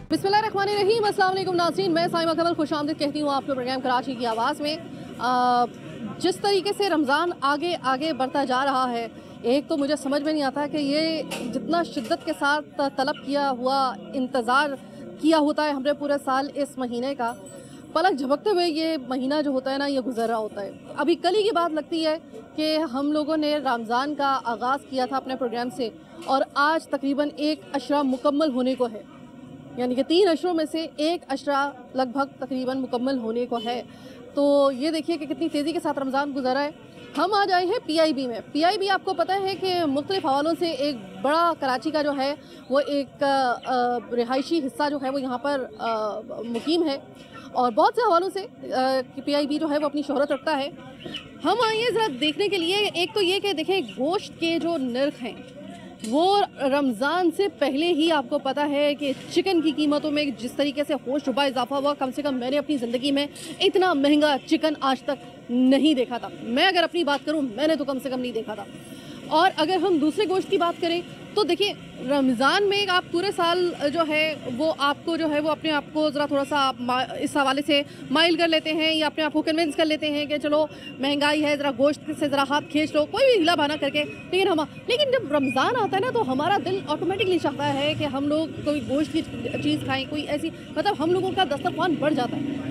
बिस्मिल्लाहिर्रहमानिर्रहीम, अस्सलाम वालेकुम नाज़रीन। मैं साइमा कमल खुशामदीद कहती हूँ आपके प्रोग्राम कराची की आवाज़ में। जिस तरीके से रमज़ान आगे आगे बढ़ता जा रहा है, एक तो मुझे समझ में नहीं आता कि ये जितना शिद्दत के साथ तलब किया हुआ इंतज़ार किया होता है हमने पूरे साल इस महीने का, पलक झपकते हुए ये महीना जो होता है ना, ये गुजर रहा होता है। अभी कल ही की बात लगती है कि हम लोगों ने रमज़ान का आगाज़ किया था अपने प्रोग्राम से, और आज तकरीबन एक अशरा मुकम्मल होने को है, यानी कि 3 अशरों में से एक अशरा लगभग तकरीबन मुकम्मल होने को है। तो ये देखिए कि कितनी तेज़ी के साथ रमज़ान गुजरा है। हम आज आए हैं पीआईबी में। पीआईबी आपको पता है कि मुख्तलिफ़ हवालों से एक बड़ा कराची का जो है वो एक रिहायशी हिस्सा जो है वो यहाँ पर मुकीम है, और बहुत से हवालों से पीआईबी जो है वो अपनी शोहरत रखता है। हम आए हैं ज़रा देखने के लिए, एक तो ये कि देखें गोश्त के जो नर्ख हैं वो रमज़ान से पहले ही आपको पता है कि चिकन की कीमतों में जिस तरीके से होश रुबा इजाफा हुआ, कम से कम मैंने अपनी ज़िंदगी में इतना महंगा चिकन आज तक नहीं देखा था। मैं अगर अपनी बात करूं, मैंने तो कम से कम नहीं देखा था। और अगर हम दूसरे गोश्त की बात करें तो देखिए, रमज़ान में आप पूरे साल जो है वो आपको जो है वो अपने आप को ज़रा थोड़ा सा इस हवाले से माइल कर लेते हैं, या अपने आप को कन्विंस कर लेते हैं कि चलो महंगाई है, ज़रा गोश्त से ज़रा हाथ खींच लो, कोई भी हिला बहाना करके। लेकिन जब रमज़ान आता है ना, तो हमारा दिल ऑटोमेटिकली चाहता है कि हम लोग कोई गोश्त की चीज़ खाएँ, कोई ऐसी, मतलब हम लोगों का दस्तरखान बढ़ जाता है।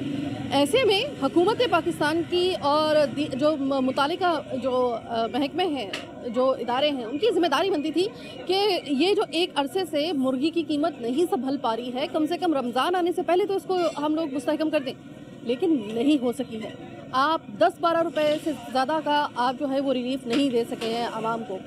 ऐसे में हुकूमत पाकिस्तान की और जो मुतालिका जो महकमे हैं, जो इदारे हैं, उनकी ज़िम्मेदारी बनती थी कि ये जो एक अरसे से मुर्गी की कीमत नहीं संभल पा रही है, कम से कम रमज़ान आने से पहले तो इसको हम लोग मुस्तहकम कर दें, लेकिन नहीं हो सकी है। आप 10-12 रुपए से ज़्यादा का आप जो है वो रिलीफ नहीं दे सके हैं आवाम को।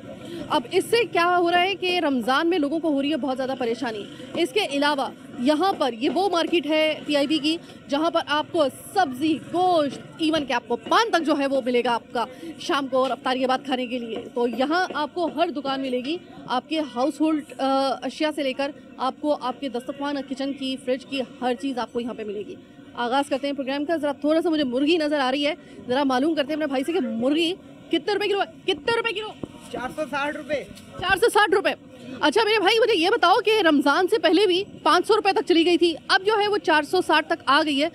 अब इससे क्या हो रहा है कि रमज़ान में लोगों को हो रही है बहुत ज़्यादा परेशानी। इसके अलावा यहाँ पर ये वो मार्केट है पीआईबी की जहाँ पर आपको सब्ज़ी, गोश्त, इवन कि आपको पान तक जो है वो मिलेगा आपका शाम को और अफ्तारी के बाद खाने के लिए। तो यहाँ आपको हर दुकान मिलेगी, आपके हाउस होल्ड अशिया से लेकर आपको आपके दस्तरखान, किचन की, फ्रिज की, हर चीज़ आपको यहाँ पे मिलेगी। आगाज़ करते हैं प्रोग्राम का। ज़रा थोड़ा सा मुझे मुर्गी नज़र आ रही है, ज़रा मालूम करते हैं अपने भाई से कि मुर्गी कितने रुपए किलो है? कितने रुपए किलो? 460 रुपए। 460 रुपए। अच्छा मेरे भाई, मुझे ये बताओ कि रमज़ान से पहले भी 500 रुपए तक चली गई थी, अब जो है वो 460 तक आ गई है।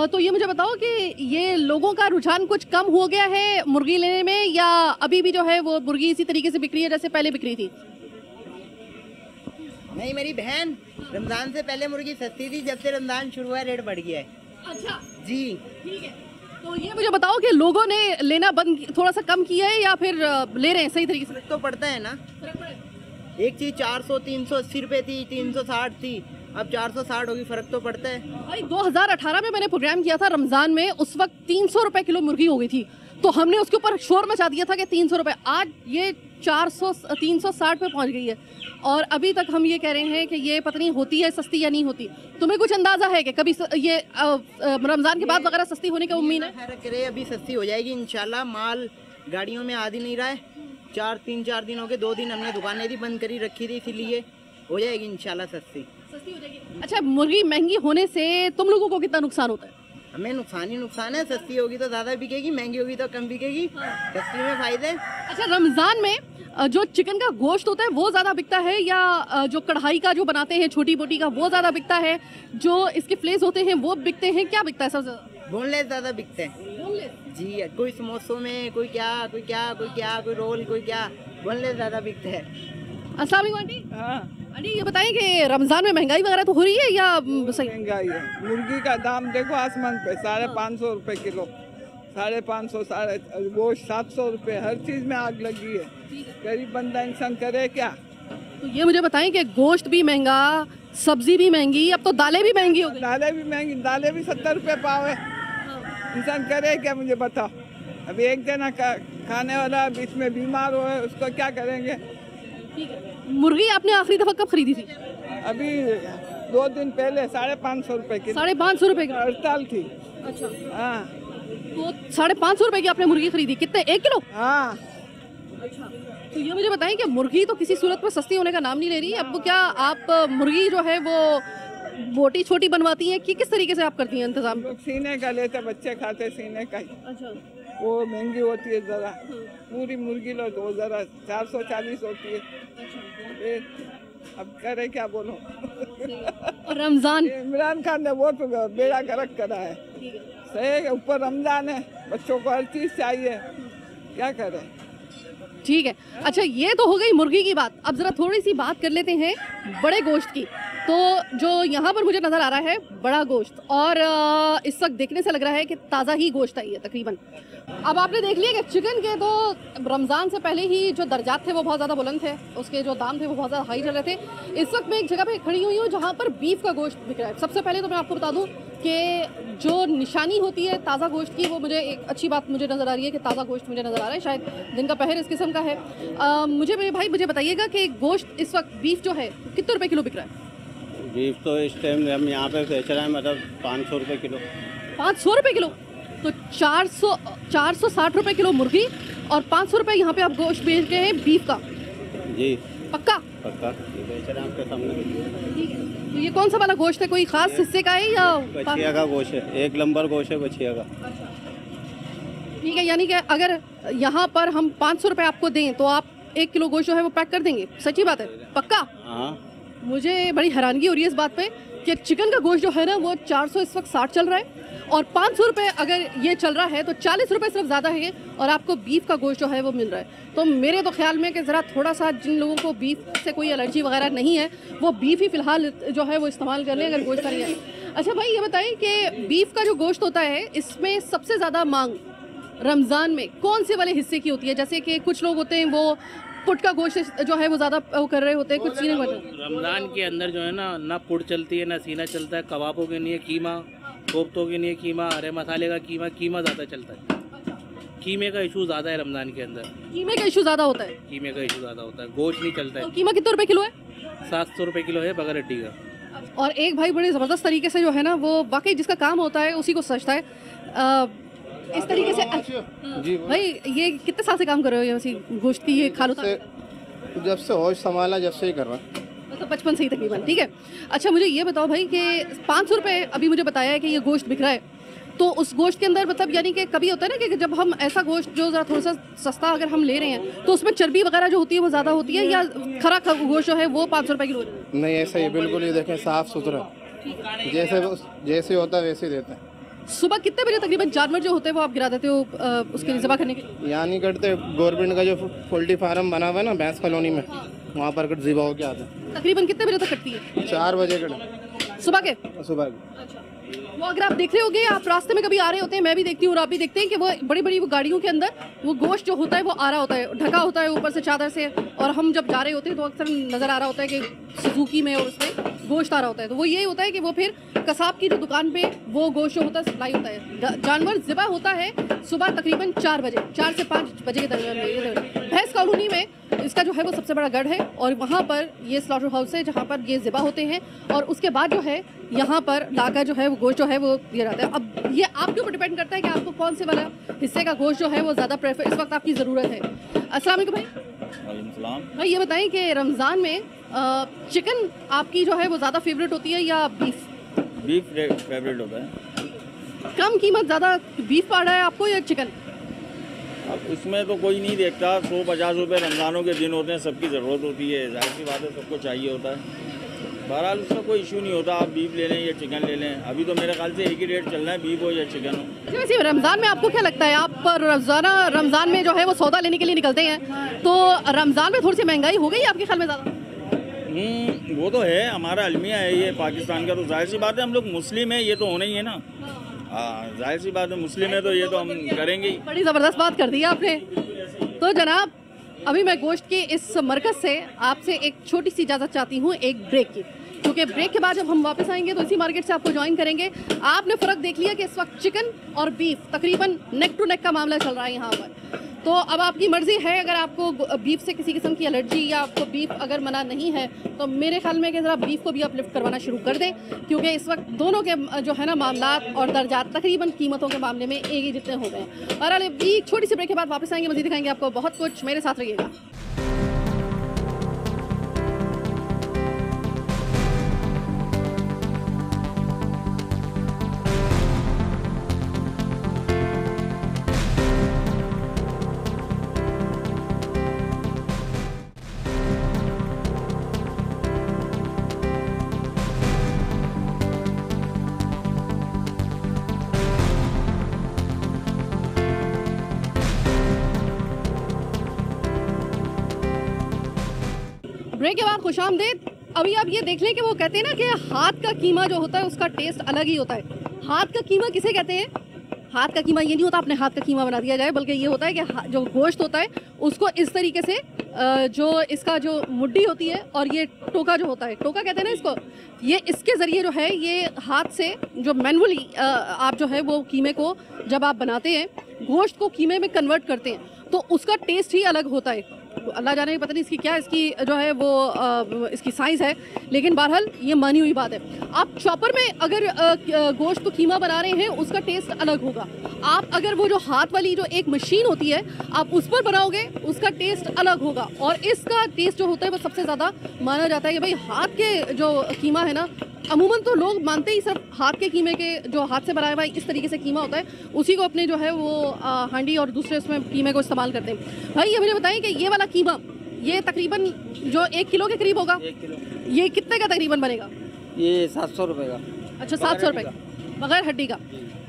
तो ये मुझे बताओ कि ये लोगों का रुझान कुछ कम हो गया है मुर्गी लेने में, या अभी भी जो है वो मुर्गी इसी तरीके से बिक रही है जैसे पहले बिक रही थी? नहीं मेरी बहन, रमज़ान से पहले मुर्गी सस्ती थी, जब से रमज़ान शुरू हुआ रेट बढ़ गया है। अच्छा जी ठीक है। तो ये मुझे बताओ कि लोगों ने लेना बंद, थोड़ा सा कम किया है, या फिर ले रहे हैं सही तरीके से? फर्क तो पड़ता है ना, एक चीज़ 400-380 रुपए थी, 360 थी, अब 460 होगी, फ़र्क तो पड़ता है भाई। 2018 में मैंने प्रोग्राम किया था रमज़ान में, उस वक्त 300 रुपए किलो मुर्गी हो गई थी, तो हमने उसके ऊपर शोर मचा दिया था कि 300 रुपए। आज ये 360 पे पहुंच गई है, और अभी तक हम ये कह रहे हैं कि ये पता नहीं होती है सस्ती या नहीं होती। तुम्हें कुछ अंदाजा है कि कभी ये रमज़ान के बाद वगैरह सस्ती होने का उम्मीद है? खैर करे, अभी सस्ती हो जाएगी इंशाल्लाह। माल गाड़ियों में आ ही नहीं रहा है, 3-4 दिन हो गए, 2 दिन हमने दुकानें भी बंद करी रखी थी, इसीलिए हो जाएगी इंशाल्लाह सस्ती हो जाएगी। अच्छा, मुर्गी महंगी होने से तुम लोगों को कितना नुकसान होता है? हमें नुकसान ही नुकसान है, सस्ती होगी तो ज़्यादा बिकेगी, महंगी होगी तो कम बिकेगी। सस्ती में फ़ायदे। अच्छा, रमज़ान में जो चिकन का गोश्त होता है वो ज़्यादा बिकता है, या जो कढ़ाई का जो बनाते हैं छोटी बोटी का वो ज़्यादा बिकता है, जो इसके फ्लेस होते हैं वो बिकते हैं? क्या बिकता है सबसे ज़्यादा? बोनलेस ज़्यादा बिकते हैं जी। कोई समोसों में, कोई क्या, कोई रोल, कोई क्या, बोनलेस ज़्यादा बिकते हैं। अस्सलाम वालेकुम आंटी। हाँ, आंटी ये बताइए कि रमज़ान में महंगाई वगैरह तो हो रही है या सही? महंगाई है। मुर्गी का दाम देखो आसमान पे, 550 रुपए किलो, 550, साढ़े गोश्त 700 रुपए, हर चीज़ में आग लगी है। गरीब बंदा इंसान करे क्या? तो ये मुझे बताएं कि गोश्त भी महंगा, सब्जी भी महंगी, अब तो दालें भी महंगी हो गई। दालें भी महंगी, दालें भी 70 रुपए पाव है। इंसान करे क्या, मुझे बताओ। अभी एक जना खाने वाला बीच में बीमार हो है, उसको क्या करेंगे? मुर्गी आपने आखिरी दफा कब खरीदी थी? अभी 2 दिन पहले 550 रुपए की 550 रुपए की हड़ताल थी। अच्छा, हाँ, तो 550 रुपए की आपने मुर्गी खरीदी, कितने, 1 किलो? हाँ। अच्छा, तो ये मुझे बताएं कि मुर्गी तो किसी सूरत में सस्ती होने का नाम नहीं ले रही। अब क्या आप मुर्गी जो है वो बोटी छोटी बनवाती हैं कि किस तरीके से आप करती हैं इंतजाम? लोग सीने का लेते, बच्चे खाते सीने का ही। अच्छा, वो महंगी होती है ज़रा। पूरी मुर्गी लो तो ज़रा 440 होती है। अब करे क्या बोलो। और रमजान इमरान खान ने बहुत बेड़ा गर्क करा है। सही है, ऊपर रमजान है, बच्चों को हर चीज चाहिए, क्या करें। ठीक है। अच्छा, ये तो हो गई मुर्गी की बात। अब जरा थोड़ी सी बात कर लेते हैं बड़े गोश्त की। तो जो यहाँ पर मुझे नज़र आ रहा है बड़ा गोश्त, और इस वक्त देखने से लग रहा है कि ताज़ा ही गोश्त है ये तकरीबन। अब आपने देख लिया कि चिकन के तो रमज़ान से पहले ही जो दर्जात थे वो बहुत ज़्यादा बुलंद थे, उसके जो दाम थे वो बहुत ज़्यादा हाई चल रहे थे। इस वक्त मैं एक जगह पे खड़ी हुई हूँ जहाँ पर बीफ का गोश्त बिक रहा है। सबसे पहले तो मैं आपको बता दूँ कि जो निशानी होती है ताज़ा गोश्त की, वो मुझे एक अच्छी बात मुझे नज़र आ रही है कि ताज़ा गोश्त मुझे नज़र आ रहा है, शायद दिन का पहर इस किस्म का है। मुझे मेरे भाई मुझे बताइएगा कि गोश्त इस वक्त बीफ जो है कितने रुपए किलो बिक रहा है? बीफ तो इस टाइम हम यहाँ पे बेच रहे हैं मतलब 500 रुपये किलो। 500 रुपये किलो? तो 460 रुपये किलो मुर्गी और 500 रुपये यहाँ पे आप गोश्त बेच रहे हैं बीफ का? जी पक्का? पक्का, ये बेच रहे हैं आपके सामने। ठीक है। तो ये कौन सा वाला गोश्त है, कोई खास हिस्से का है या? बछिया का गोश्त है, एक नंबर गोश्त है बछिया का। ठीक है, यानी कि अगर यहाँ पर हम 500 रुपये आपको दें तो आप 1 किलो गोश्त जो है वो पैक कर देंगे? सच्ची बात है? पक्का? हाँ। मुझे बड़ी हैरानगी हो रही है इस बात पे कि चिकन का गोश्त जो है ना वो 400 इस वक्त 60 चल रहा है, और 500 रुपये अगर ये चल रहा है तो 40 रुपये सिर्फ ज़्यादा है, और आपको बीफ का गोश्त जो है वो मिल रहा है। तो मेरे तो ख्याल में कि ज़रा थोड़ा सा जिन लोगों को बीफ से कोई एलर्जी वगैरह नहीं है वो बीफ ही फ़िलहाल जो है वो इस्तेमाल कर लें अगर गोश्त का नहीं है। अच्छा भाई, ये बताइए कि बीफ का जो गोश्त होता है इसमें सबसे ज़्यादा मांग रमज़ान में कौन से वाले हिस्से की होती है? जैसे कि कुछ लोग होते हैं वो पुट का गोश्त जो है वो ज़्यादा वो कर रहे होते हैं, कुछ सीने रमज़ान के अंदर जो है ना पुट चलती है ना सीना चलता है। कबाबों के लिए कीमा, कोफ्तों के लिए कीमा, हरे मसाले का कीमा ज़्यादा चलता है। कीमे का इशू ज़्यादा है रमज़ान के अंदर। कीमे का इशू ज़्यादा होता है? कीमे का इशू ज़्यादा होता है, गोश्त नहीं चलता है। तो कीमा कितने रुपए किलो है? 700 रुपये किलो है बगैर हड्डी का। और एक भाई बड़े ज़बरदस्त तरीके से जो है ना वो वाकई जिसका काम होता है उसी को सचता है। इस तरीके से जी भाई, ये कितने साल से काम कर रहे हो ये गोश्त की ये खालो? जब से होश संभाला जब से ही कर रहा मतलब बचपन से ही तकरीबन। ठीक है। अच्छा, मुझे ये बताओ भाई कि 500 रुपये अभी मुझे बताया है कि ये गोश्त बिक रहा है, तो उस गोश्त के अंदर मतलब यानी कि कभी होता है ना कि जब हम ऐसा गोश्त जो ज़रा थोड़ा सा सस्ता अगर हम ले रहे हैं तो उसमें चर्बी वगैरह जो होती है वो ज़्यादा होती है, या खरा गोश्त जो है वो 500 रुपये किलो? नहीं, ऐसा ही बिल्कुल ही देखें, साफ सुथरा जैसे होता है वैसे ही देते हैं। सुबह कितने बजे तकरीबन जानवर जो होते हैं वो आप गिरा देते हो उसके लिए ज़बह करने के लिए? यहाँ नहीं करते, गवर्नमेंट का जो पोल्ट्री फार्म बना हुआ है ना भैंस कॉलोनी में, वहाँ पर कट ज़िबा होके आता है। तकरीबन कितने बजे तक कटती है? 4 बजे कट सुबह के? सुबह। वो अगर आप देख रहे होगे, आप रास्ते में कभी आ रहे होते हैं, मैं भी देखती हूँ और आप भी देखते हैं कि वो बड़ी बड़ी वो गाड़ियों के अंदर वो गोश्त जो होता है वो आ रहा होता है, ढका होता है ऊपर से चादर से, और हम जब जा रहे होते हैं तो अक्सर नज़र आ रहा होता है कि सुजुकी में और उसमें गोश्त आ रहा होता है। तो वो ये होता है कि वो फिर कसाब की जो दुकान पे वो गोश्त जो होता है सप्लाई होता है। जानवर ज़िबा होता है सुबह तकरीबन 4 बजे, 4 से 5 बजे के दरमियान में। भैंस कॉलोनी में इसका जो है वो सबसे बड़ा गढ़ है, और वहाँ पर ये स्लॉटर हाउस है जहाँ पर ये ज़िबा होते हैं, और उसके बाद जो है यहाँ पर लाकर जो है वो गोश्त जो है वो दिया जाता है। अब ये आपके ऊपर डिपेंड करता है कि आपको कौन से वाला हिस्से का गोश्त जो है वो ज़्यादा प्रेफर इस वक्त आपकी ज़रूरत है। अस्सलाम वालेकुम भाई। भाई ये बताएं कि रमज़ान में चिकन आपकी जो है वो ज़्यादा फेवरेट होती है या बीफ? बीफ फेवरेट होता है। कम कीमत ज़्यादा बीफ पड़ रहा है आपको या चिकन? अब इसमें तो कोई नहीं देखता, 150 रुपये रमज़ानों के दिन होते हैं, सबकी ज़रूरत होती है, जाहिर सी बात है सबको चाहिए होता है। बहरहाल उसका कोई इशू नहीं होता, आप बीफ ले लें या चिकन ले लें। अभी तो मेरे ख्याल से एक ही रेट चल रहा है, बीफ हो या चिकन हो। वैसे रमज़ान में आपको क्या लगता है, आप पर रमज़ान में जो है वो सौदा लेने के लिए निकलते हैं, तो रमज़ान में थोड़ी सी महंगाई हो गई है आपके ख्याल में ज़्यादा? वो तो है, हमारा अलमिया है ये पाकिस्तान का, तो जाहिर सी बात है हम लोग मुस्लिम हैं, ये तो होना ही है ना। हाँ, जाहिर सी बात है मुस्लिम है तो ये तो हम करेंगे ही। बड़ी ज़बरदस्त बात कर दी आपने। तो जनाब, अभी मैं गोश्त के इस मरकज़ से आपसे एक छोटी सी इजाज़त चाहती हूँ, एक ब्रेक की, क्योंकि ब्रेक के बाद जब हम वापस आएंगे तो इसी मार्केट से आपको ज्वाइन करेंगे। आपने फ़र्क देख लिया कि इस वक्त चिकन और बीफ तकरीबन नेक टू नेक का मामला चल रहा है यहाँ पर। तो अब आपकी मर्ज़ी है, अगर आपको बीफ से किसी किस्म की एलर्जी या आपको बीफ अगर मना नहीं है तो मेरे ख्याल में कि ज़रा बीफ को भी आप लिफ्ट करवाना शुरू कर दें, क्योंकि इस वक्त दोनों के जो है ना मामलात और दर्जात तकरीबन कीमतों के मामले में एक ही जितने हो गए हैं। और अभी छोटी सी ब्रेक के बाद वापस आएंगे, मज़ीद दिखाएंगे आपको बहुत कुछ, मेरे साथ रहिएगा। ब्रेक के बाद खुशामदीद। अभी आप ये देख लें कि वो कहते हैं ना कि हाथ का कीमा जो होता है उसका टेस्ट अलग ही होता है। हाथ का कीमा किसे कहते हैं? हाथ का कीमा ये नहीं होता अपने हाथ का कीमा बना दिया जाए, बल्कि ये होता है कि जो गोश्त होता है उसको इस तरीके से जो इसका जो मुड्डी होती है और ये टोका जो होता है, टोका कहते हैं ना इसको, ये इसके ज़रिए जो है ये हाथ से जो मैनुअली आप जो है वो कीमे को जब आप बनाते हैं, गोश्त को कीमे में कन्वर्ट करते हैं, तो उसका टेस्ट ही अलग होता है। अल्लाह जाने पता नहीं इसकी क्या इसकी जो है वो इसकी साइंस है, लेकिन बहरहाल ये मानी हुई बात है। आप चॉपर में अगर गोश्त को कीमा बना रहे हैं उसका टेस्ट अलग होगा। आप अगर वो जो हाथ वाली जो एक मशीन होती है आप उस पर बनाओगे उसका टेस्ट अलग होगा। और इसका टेस्ट जो होता है वो सबसे ज़्यादा माना जाता है कि भाई हाथ के जो कीमा है ना, अमूमन तो लोग मानते ही सिर्फ हाथ के कीमे के जो हाथ से बनाया हुआ इस तरीके से कीमा होता है उसी को अपने जो है वो हांडी और दूसरे उसमें कीमे को इस्तेमाल करते हैं। भाई ये मुझे बताइए कि ये वाला कीमा ये तकरीबन जो 1 किलो के करीब होगा, 1 किलो ये कितने का तकरीबन बनेगा? ये 700 रुपये का। अच्छा 700 रुपये बगैर हड्डी का।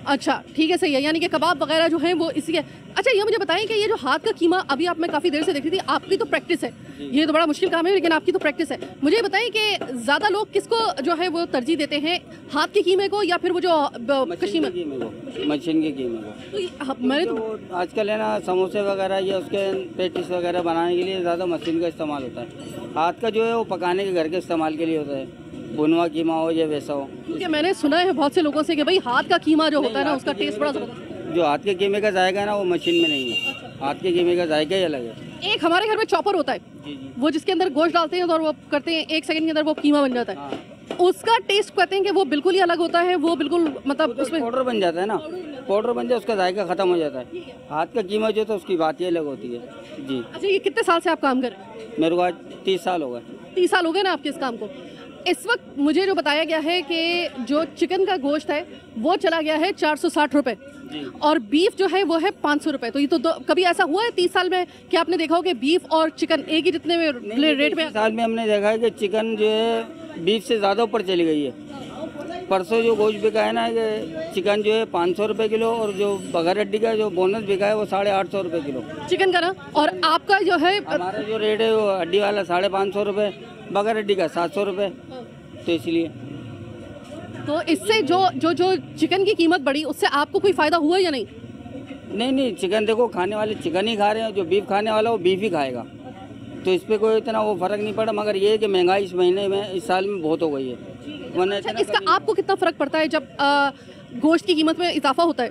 अच्छा ठीक है, सही है, यानी कि कबाब वगैरह जो है वो इसी के। अच्छा ये मुझे बताएं कि ये जो हाथ का कीमा अभी आप मैं काफ़ी देर से देख रही थी, आपकी तो प्रैक्टिस है, ये तो बड़ा मुश्किल काम है लेकिन आपकी तो प्रैक्टिस है। मुझे बताएं कि ज़्यादा लोग किसको जो है वो तरजीह देते हैं, हाथ के कीमे को या फिर वो जो मशीन के कीमे को? तो मैंने तो आजकल है ना समोसे वगैरह या उसके पेटिस वगैरह बनाने के लिए ज़्यादा मशीन का इस्तेमाल होता है। हाथ का जो है वो पकाने के घर के इस्तेमाल के लिए होता है, भुनवा कीमा हो या वैसा हो। क्योंकि मैंने सुना है बहुत से लोगों से कि भाई हाथ का कीमा जो होता है ना उसका टेस्ट बड़ा ज़बरदस्त। जो हाथ के कीमे का जायका है ना वो मशीन में नहीं है, हाथ के कीमे का जायका ही अलग है। एक हमारे घर में चॉपर होता है, वो जिसके अंदर गोश्त डालते हैं और वो करते हैं 1 सेकंड के अंदर वो कीमा बन जाता है। उसका टेस्ट कहते हैं कि वो बिल्कुल ही अलग होता है, वो बिल्कुल मतलब उसमें पाउडर बन जाता है ना, पाउडर बन जाए उसका जायका खत्म हो जाता है। हाथ का कीमा जो तो उसकी बात ही अलग होती है जी। अच्छा ये कितने साल से आप काम कर रहे हैं? मेरे को आज 30 साल हो गए। 30 साल हो गए ना आपके इस काम को। इस वक्त मुझे जो बताया गया है कि जो चिकन का गोश्त है वो चला गया है 460 रुपये और बीफ जो है वो है 500 रुपये। तो ये तो कभी ऐसा हुआ है 30 साल में कि आपने देखा हो कि बीफ और चिकन एक ही जितने में रेट में? साल में हमने देखा है कि चिकन जो है बीफ से ज़्यादा ऊपर चली गई है। परसों जो गोश्त बिका है ना कि चिकन जो है 500 रुपये किलो और जो बगैर हड्डी का जो बोनस बिका है वो 850 रुपये किलो चिकन का ना। और आपका जो है हमारा जो रेट है वो हड्डी वाला 550 रुपये, बगैर हड्डी का 700 रुपये। तो इसलिए तो इससे जो जो जो चिकन की कीमत बढ़ी उससे आपको कोई फ़ायदा हुआ या नहीं? नहीं, चिकन देखो खाने वाले चिकन ही खा रहे हैं, जो बीफ खाने वाला वो बीफ ही खाएगा, तो इस पर कोई इतना वो फ़र्क नहीं पड़ा। मगर ये है कि महंगाई इस महीने में इस साल में बहुत हो गई है। अच्छा, इसका आपको कितना फ़र्क पड़ता है जब गोश्त की कीमत में इजाफा होता है?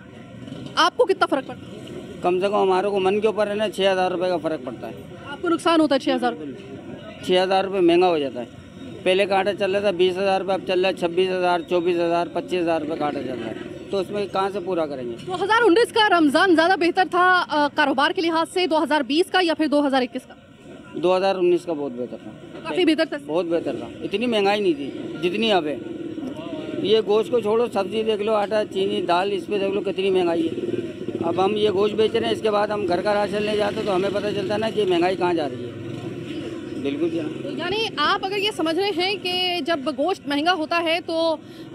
आपको कितना फ़र्क पड़ता है? कम से कम हमारे को मन के ऊपर है ना 6000 रुपये का फ़र्क पड़ता है। आपको नुकसान होता है 6000? 6000 रुपये महंगा हो जाता है। पहले कांटा चल रहा था 20,000 रुपये, अब चल रहा है 26,000, 24,000, 25,000 रुपये कांटा चल रहा है। तो उसमें कहाँ से पूरा करेंगे? 2019 का रमज़ान ज़्यादा बेहतर था कारोबार के लिहाज से 2020 का या फिर 2021 का? 2019 का बहुत बेहतर था। काफ़ी बेहतर था? बहुत बेहतर था। इतनी महंगाई नहीं थी जितनी अब है। ये गोश्त को छोड़ो, सब्जी देख लो, आटा, चीनी, दाल, इस पे देख लो कितनी महंगाई है। अब हम ये गोश्त बेच रहे हैं, इसके बाद हम घर का राशन ले जाते तो हमें पता चलता ना कि महंगाई कहाँ जा रही है। बिल्कुल जी। यानी आप अगर ये समझ रहे हैं कि जब गोश्त महंगा होता है तो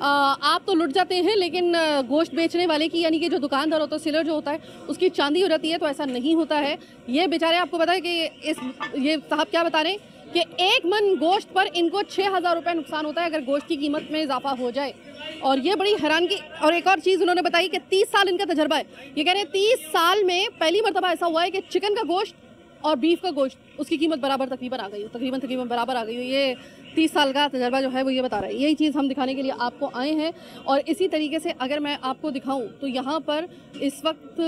आप तो लुट जाते हैं, लेकिन गोश्त बेचने वाले की यानी कि जो दुकानदार होता है, सेलर जो होता है, उसकी चांदी हो जाती है। तो ऐसा नहीं होता है। ये बेचारे आपको पता है कि ये साहब क्या बता रहे हैं कि 1 मन गोश्त पर इनको 6000 रुपये नुकसान होता है अगर गोश्त की कीमत में इजाफा हो जाए। और ये बड़ी हैरानगी। और एक और चीज़ उन्होंने बताई कि 30 साल इनका तजर्बा है। ये कह रहे हैं 30 साल में पहली मरतबा ऐसा हुआ है कि चिकन का गोश्त और बीफ का गोश्त उसकी कीमत बराबर तकरीबन आ गई हो, तकरीबन बराबर आ गई हो। ये 30 साल का तजर्बा जो है वो ये बता रहा है। यही चीज़ हम दिखाने के लिए आपको आए हैं। और इसी तरीके से अगर मैं आपको दिखाऊं तो यहाँ पर इस वक्त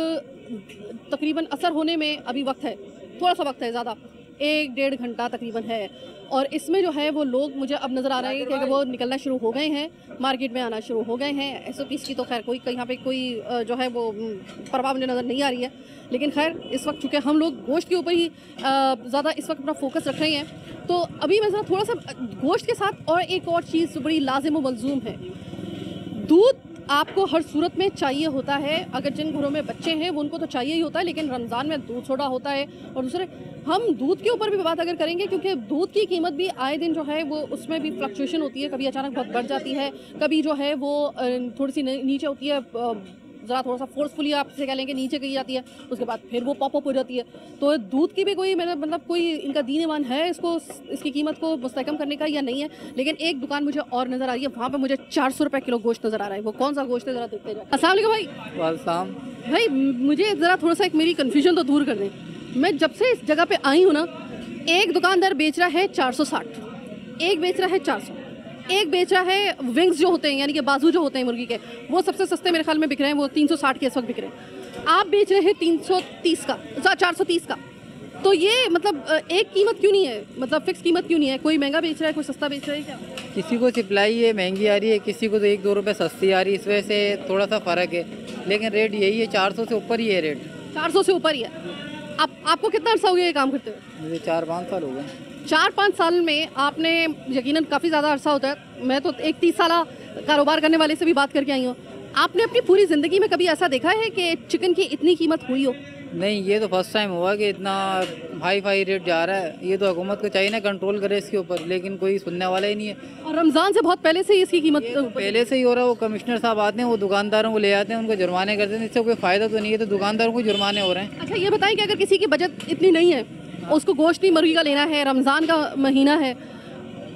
तकरीबन असर होने में अभी वक्त है, थोड़ा सा वक्त है, ज़्यादा 1-1.5 घंटा तकरीबन है। और इसमें जो है वो लोग मुझे अब नज़र आ रहे हैं कि वो निकलना शुरू हो गए हैं, मार्केट में आना शुरू हो गए हैं। SOPs की तो खैर कोई यहाँ पे कोई जो है वो प्रभाव मुझे नज़र नहीं आ रही है। लेकिन खैर इस वक्त चूँकि हम लोग गोश्त के ऊपर ही ज़्यादा इस वक्त अपना फोकस रख रहे हैं, तो अभी मैं ज़रा थोड़ा सा गोश्त के साथ और एक और चीज़ बड़ी लाजिम व मलजूम है। दूध आपको हर सूरत में चाहिए होता है। अगर जिन घरों में बच्चे हैं वो उनको तो चाहिए ही होता है, लेकिन रमज़ान में दूध सोडा होता है। और दूसरे हम दूध के ऊपर भी बात अगर करेंगे, क्योंकि दूध की कीमत भी आए दिन जो है वो उसमें भी फ्लक्चुएशन होती है। कभी अचानक बहुत बढ़ जाती है, कभी जो है वो थोड़ी सी नीचे होती है, ज़रा थोड़ा सा फोर्सफुली आपसे कह लें कि नीचे की जाती है, उसके बाद फिर वो पॉप अप हो जाती है। तो दूध की भी कोई मतलब कोई इनका दीन ईमान है इसको, इसकी कीमत को मुस्तहकम करने का या नहीं है। लेकिन एक दुकान मुझे और नज़र आ रही है, वहाँ पर मुझे 400 रुपये किलो गोश्त नज़र आ रहा है। वो कौन सा गोश्त है ज़रा देखते जाए। अस्सलाम वालेकुम भाई। वालेकुम। भाई मुझे ज़रा थोड़ा सा एक मेरी कन्फ्यूजन तो दूर कर दें। मैं जब से इस जगह पे आई हूँ ना, एक दुकानदार बेच रहा है 460, एक बेच रहा है 400, एक बेच रहा है विंग्स जो होते हैं यानी कि बाजू जो होते हैं मुर्गी के, वो सबसे सस्ते मेरे ख्याल में बिक रहे हैं, वो 360 के इस वक्त बिक रहे हैं। आप बेच रहे हैं 330 का, 430 का। तो ये मतलब एक कीमत क्यों नहीं है, मतलब फिक्स कीमत क्यों नहीं है? कोई महंगा बेच रहा है, कोई सस्ता बेच रहा है क्या? किसी को सप्लाई है महंगी आ रही है, किसी को तो 1-2 रुपये सस्ती आ रही है, इस वजह से थोड़ा सा फ़र्क है। लेकिन रेट यही है, 400 से ऊपर ही है रेट। 400 से ऊपर ही है। आपको कितना अर्सा हो गया ये काम करते हुए? मुझे 4-5 साल हो गए। 4-5 साल में आपने यकीनन काफ़ी ज़्यादा अरसा होता है। मैं तो एक 30 साल कारोबार करने वाले से भी बात करके आई हूँ। आपने अपनी पूरी ज़िंदगी में कभी ऐसा देखा है कि चिकन की इतनी कीमत हुई हो? नहीं, ये तो फर्स्ट टाइम हुआ कि इतना हाई रेट जा रहा है। ये तो हुकूमत को चाहिए ना कंट्रोल करे इसके ऊपर, लेकिन कोई सुनने वाला ही नहीं है। और रमज़ान से बहुत पहले से ही इसकी कीमत पहले से ही हो रहा है। वो कमिश्नर साहब आते हैं, वो दुकानदारों को ले आते हैं, उनको जुर्माने करते हैं। इससे कोई फ़ायदा तो नहीं है, तो दुकानदारों को जुर्माने हो रहे हैं। अच्छा ये बताएं कि अगर किसी की बजट इतनी नहीं है, उसको गोश्त नहीं मुर्गी का लेना है, रमज़ान का महीना है,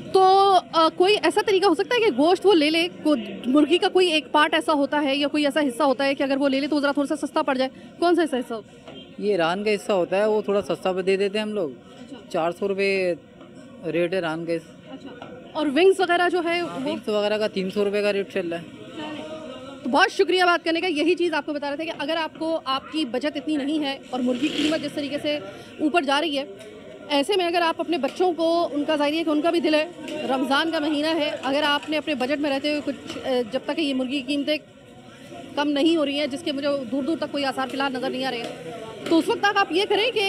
तो कोई ऐसा तरीका हो सकता है कि गोश्त वो ले ले, मुर्गी का कोई एक पार्ट ऐसा होता है या कोई ऐसा हिस्सा होता है कि अगर वो ले ले तो ज़रा थोड़ा सा सस्ता पड़ जाए? कौन सा ऐसा हिस्सा होता है? ये रान का हिस्सा होता है, वो थोड़ा सस्ता पे दे देते हैं हम लोग। 400 रुपये रेट है रान का। अच्छा, और विंग्स वगैरह जो है वो विंग्स वगैरह का 300 रुपये का रेट चल रहा है। तो बहुत शुक्रिया बात करने का। यही चीज़ आपको बता रहे थे कि अगर आपको आपकी बचत इतनी नहीं है और मुर्गी की कीमत जिस तरीके से ऊपर जा रही है, ऐसे में अगर आप अपने बच्चों को, उनका ज़ाहिर है कि उनका भी दिल है, रमज़ान का महीना है, अगर आपने अपने बजट में रहते हुए कुछ, जब तक ये मुर्गी की कीमतें कम नहीं हो रही हैं, जिसके मुझे दूर दूर तक कोई आसार फिलहाल नज़र नहीं आ रहे हैं, तो उस वक्त तक आप ये करें कि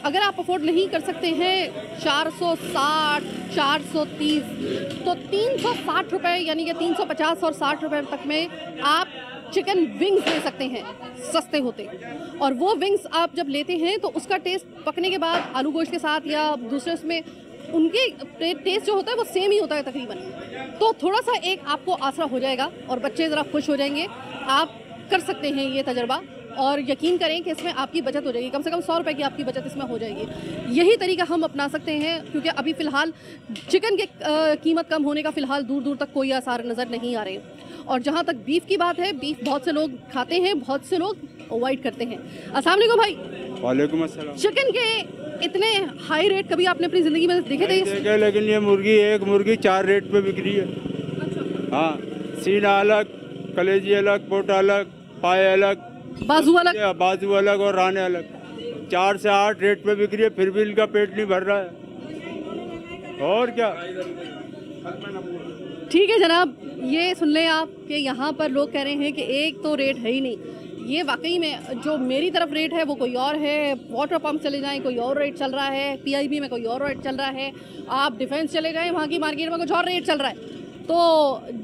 अगर आप अफोर्ड नहीं कर सकते हैं 460, 430, तो 360 रुपये यानी कि 350 और 60 रुपये तक में आप चिकन विंग्स ले सकते हैं, सस्ते होते। और वो विंग्स आप जब लेते हैं तो उसका टेस्ट पकने के बाद आलू गोश्त के साथ या दूसरे उसमें उनके टेस्ट जो होता है वो सेम ही होता है तकरीबन। तो थोड़ा सा एक आपको आसरा हो जाएगा और बच्चे ज़रा खुश हो जाएंगे। आप कर सकते हैं ये तजर्बा और यकीन करें कि इसमें आपकी बचत हो जाएगी, कम से कम 100 रुपये की आपकी बचत इसमें हो जाएगी। यही तरीका हम अपना सकते हैं क्योंकि अभी फ़िलहाल चिकन के कीमत कम होने का फ़िलहाल दूर दूर तक कोई आसार नज़र नहीं आ रहे। और जहाँ तक बीफ की बात है, बीफ बहुत से लोग खाते हैं, बहुत से लोग अवॉइड करते हैं। अस्सलाम वालेकुम भाई। वालेकुम अस्सलाम। चिकन के इतने हाई रेट कभी आपने अपनी ज़िंदगी में देखे थे? लेकिन ये एक मुर्गी 4 रेट पे बिक रही है। अच्छा। हाँ, सीना अलग, कलेजी अलग, पोटा अलग, पाए अलग, बाजू अलग, बाजू अलग और राने अलग। 4 से 8 रेट पे बिक रही है, फिर भी इनका पेट नहीं भर रहा है। और क्या। ठीक है जनाब, ये सुन लें आप कि यहाँ पर लोग कह रहे हैं कि एक तो रेट है ही नहीं। ये वाकई में जो मेरी तरफ रेट है वो कोई और है, वाटर पंप चले जाएं कोई और रेट चल रहा है, पीआईबी में कोई और रेट चल रहा है, आप डिफेंस चले जाएं वहाँ की मार्केट में कुछ और रेट चल रहा है। तो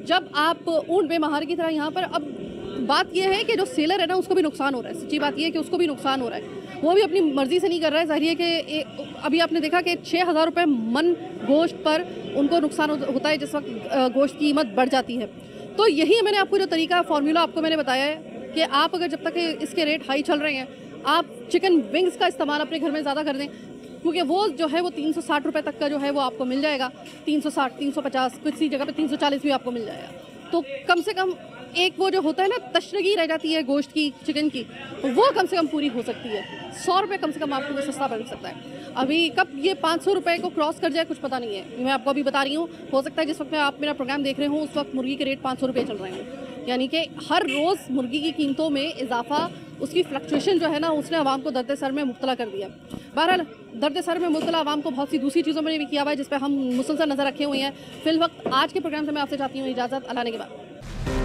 जब आप ऊंट बेमहार की तरह यहाँ पर, अब बात यह है कि जो सेलर है ना उसको भी नुकसान हो रहा है। सच्ची बात यह है कि उसको भी नुकसान हो रहा है, वो भी अपनी मर्ज़ी से नहीं कर रहा है। ज़ाहिर है कि अभी आपने देखा कि 6000 रुपये मन गोश्त पर उनको नुकसान होता है जिस वक्त गोश्त की कीमत बढ़ जाती है। तो यही मैंने आपको जो तरीका, फार्मूला आपको मैंने बताया है कि आप अगर जब तक इसके रेट हाई चल रहे हैं, आप चिकन विंग्स का इस्तेमाल अपने घर में ज़्यादा कर दें, क्योंकि वो जो है वो 360 रुपये तक का जो है वो आपको मिल जाएगा। 360, 350, कुछ सी जगह पे 340 भी आपको मिल जाएगा। तो कम से कम एक वो जो होता है ना तशनगी रह जाती है गोश्त की, चिकन की, वो कम से कम पूरी हो सकती है। 100 रुपये कम से कम आपको सस्ता पड़ सकता है। अभी कब ये 500 रुपये को क्रॉस कर जाए कुछ पता नहीं है। मैं आपको अभी बता रही हूँ, हो सकता है जिस वक्त आप मेरा प्रोग्राम देख रहे हो उस वक्त मुर्गी के रेट 500 रुपये चल रहे हैं। यानी कि हर रोज़ मुर्गी की कीमतों में इजाफा, उसकी फ्लक्चुएशन जो है ना, उसने आवाम को दर्द सर में मुब्तला कर दिया। बहरहाल दर्द सर में मुब्तला आवाम को बहुत सी दूसरी चीज़ों में भी किया हुआ है जिस पर हम मुसलसल नज़र रखे हुए हैं। फिल वक्त आज के प्रोग्राम से मैं आपसे चाहती हूँ इजाज़त। अल्लाह ने के बाद।